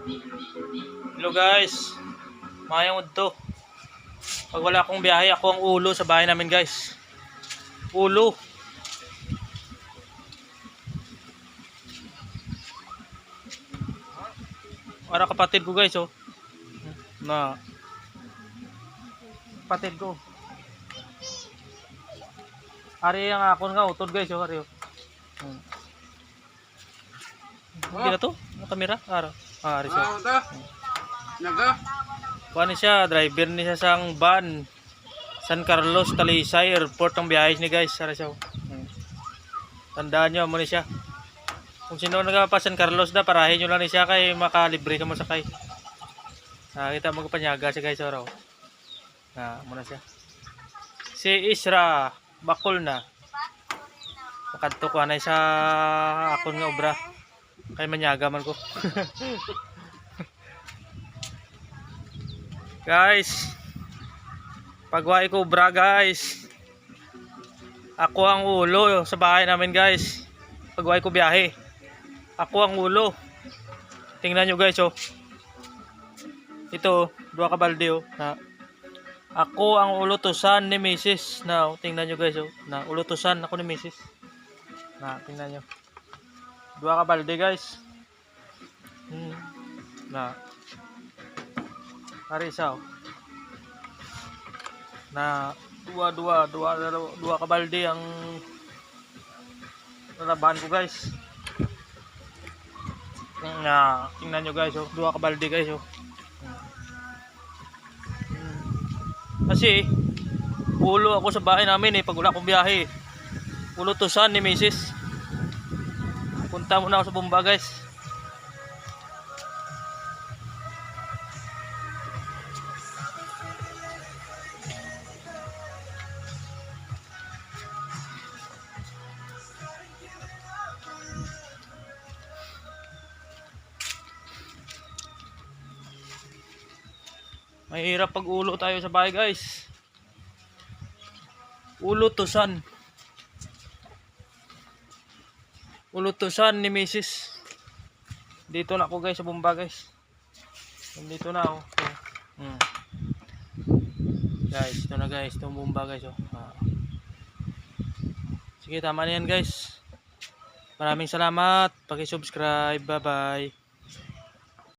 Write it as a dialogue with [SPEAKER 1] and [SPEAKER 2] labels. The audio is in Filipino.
[SPEAKER 1] Hello guys, mayang udto. Pag wala akong biyahe, ako ang ulo sa bahay namin guys. Ulo. Para kapatid ko guys oh. Na kapatid ko. Ari ang akon nga utod guys oh, ari oh. Hindi na to? Ang kamera? Ari siya.
[SPEAKER 2] Naga.
[SPEAKER 1] Kuha ni siya, driver ni siya sang van. San Carlos, Talisay, airport ang biyahe ni guys. Ari siya. Tandaan nyo, mo ni siya. Kung sino nagpa San Carlos na, parahin nyo lang ni siya kay makalibre ka mo sakay. Kita magpanyaga siya guys. Araw. Muna siya. Si Isra, bakol na. Makadto ko na sa akon nga obra. Kay manyaga man ko. Guys, pagwai ko obra guys. Ako ang ulo sa bahay namin guys. Pagwai ko biyahe. Ako ang ulo. Tingnan nyo guys oh. Ito, dua ka balde oh. Ako ang ulutusan ni Mrs. Tingnan nyo guys oh. Ulutusan ako ni Mrs. Tingnan nyo. Dua ka balde guys. Hari isa oh. Dua ka balde ang nalabahan ko guys. Tingnan nyo guys oh. Dua ka balde guys oh. Kasi ulo ako sa bahay namin pag wala akong biyahe. Ulutusan ni Mrs. Punta muna ako sa bomba guys. Mahirap pag ulo tayo sa bahay guys. Ulutusan. Ulutusan ni Mrs. Dito na ako guys sa bomba guys. Dito na oh. Guys, ito na guys, itong bomba guys oh. Sige, tama na yan guys. Maraming salamat. Paki-subscribe. Bye bye.